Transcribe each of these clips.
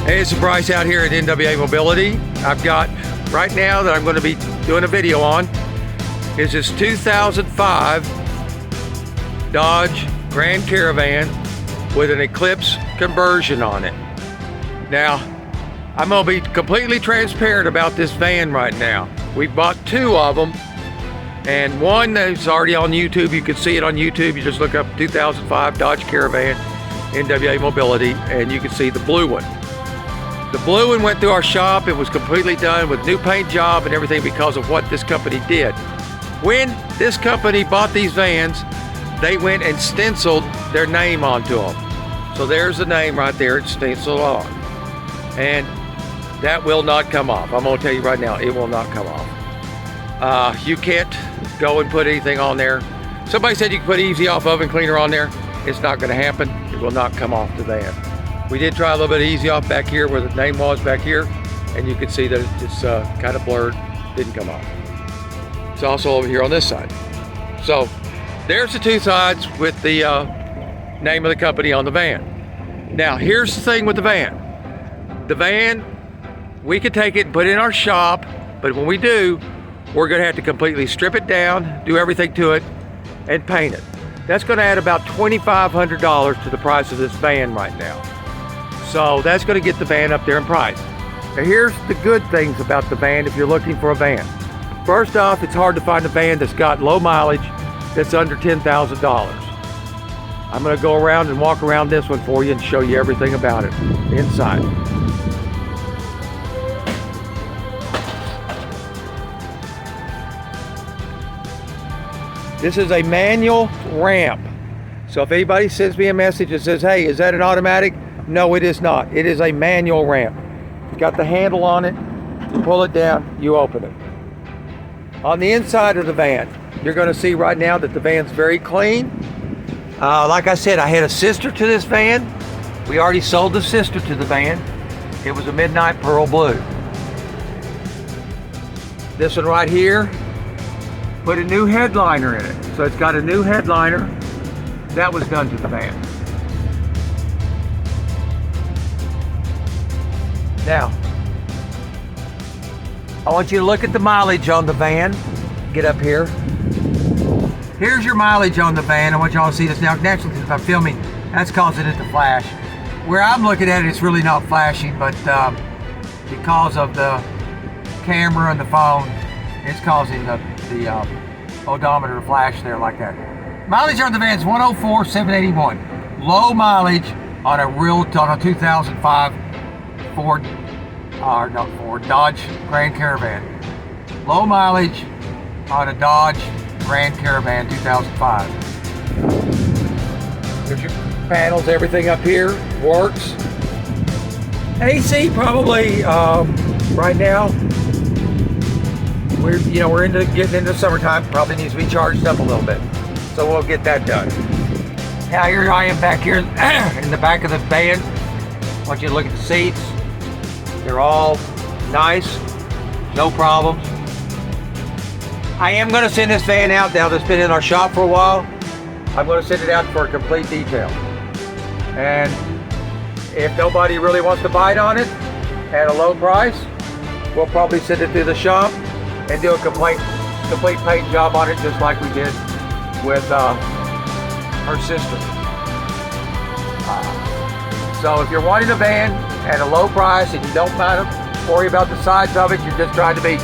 Hey, it's Brice out here at NWA Mobility. I've got, right now that I'm going to be doing a video on, is this 2005 Dodge Grand Caravan with an Eclipse conversion on it. Now, I'm going to be completely transparent about this van right now. We bought two of them, and one is already on YouTube. You can see it on YouTube. You just look up 2005 Dodge Caravan NWA Mobility, and you can see the blue one. The blue one went through our shop. It was completely done with new paint job and everything because of what this company did. When this company bought these vans, they went and stenciled their name onto them. So there's the name right there, it's stenciled on. And that will not come off. I'm gonna tell you right now, it will not come off. You can't go and put anything on there. Somebody said you could put Easy Off oven cleaner on there. It's not gonna happen. It will not come off the van. We did try a little bit of Easy Off back here where the name was back here, and you can see that it's kind of blurred, didn't come off. It's also over here on this side. So there's the two sides with the name of the company on the van. Now here's the thing with the van. The van, we could take it and put it in our shop, but when we do, we're gonna have to completely strip it down, do everything to it, and paint it. That's gonna add about $2,500 to the price of this van right now. So that's going to get the van up there in price. Now here's the good things about the van if you're looking for a van. First off, it's hard to find a van that's got low mileage that's under $10,000. I'm going to go around and walk around this one for you and show you everything about it inside. This is a manual ramp. So if anybody sends me a message that says, hey, is that an automatic? No, it is not. It is a manual ramp. You got the handle on it, you pull it down, you open it. On the inside of the van, you're gonna see right now that the van's very clean. Like I said, I had a sister to this van. We already sold the sister to the van. It was a Midnight Pearl Blue. This one right here, put a new headliner in it. So it's got a new headliner. That was done to the van. Now, I want you to look at the mileage on the van. Get up here. Here's your mileage on the van. I want y'all to see this now. Naturally, if I'm filming, that's causing it to flash. Where I'm looking at it, it's really not flashing, but because of the camera and the phone, it's causing the odometer to flash there like that. Mileage on the van is 104,781. Low mileage on a 2005 Dodge Grand Caravan. Low mileage on a Dodge Grand Caravan 2005. There's your panels, everything up here works. AC probably right now. We're getting into summertime. Probably needs to be charged up a little bit, so we'll get that done. Now here I am back here in the back of the van. I want you to look at the seats. They're all nice, no problems. I am going to send this van out now that's been in our shop for a while. I'm going to send it out for a complete detail. And if nobody really wants to bite on it at a low price, we'll probably send it through the shop and do a complete paint job on it just like we did with her sister. So if you're wanting a van at a low price and you don't worry about the size of it, you're just trying to be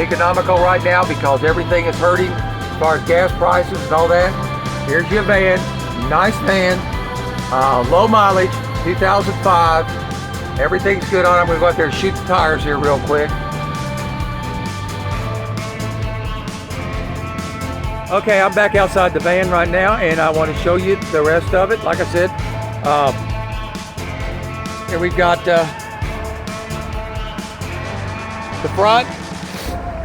economical right now because everything is hurting as far as gas prices and all that, here's your van. Nice van, low mileage, 2005. Everything's good on it. I'm going to go out there and shoot the tires here real quick. Okay, I'm back outside the van right now and I want to show you the rest of it. Like I said, here we've got the front.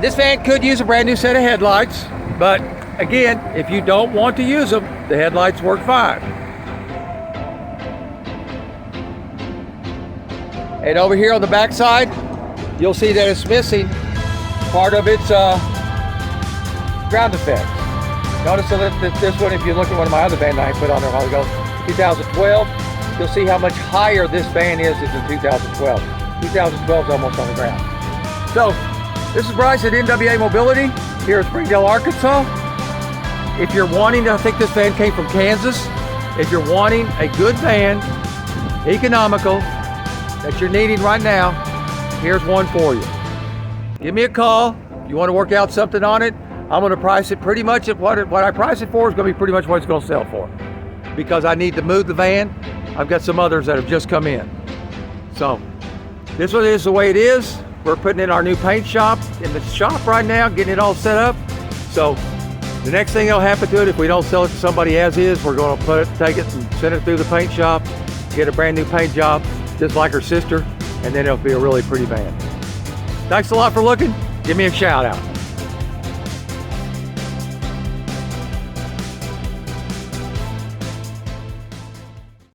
This van could use a brand new set of headlights, but again, if you don't want to use them, the headlights work fine. And over here on the back side, you'll see that it's missing part of its ground effects. Notice that this one, if you look at one of my other vans I put on there a while ago, 2012, you'll see how much higher this van is than 2012. 2012 is almost on the ground. So, this is Brice at NWA Mobility here in Springdale, Arkansas. If you're wanting, I think this van came from Kansas. If you're wanting a good van, economical, that you're needing right now, here's one for you. Give me a call. If you want to work out something on it, I'm going to price it pretty much at what I price it for is going to be pretty much what it's going to sell for. Because I need to move the van. I've got some others that have just come in. So, this one is the way it is. We're putting in our new paint shop in the shop right now, getting it all set up. So, the next thing that'll happen to it, if we don't sell it to somebody as is, we're going to take it and send it through the paint shop, get a brand new paint job, just like her sister, and then it'll be a really pretty van. Thanks a lot for looking. Give me a shout out.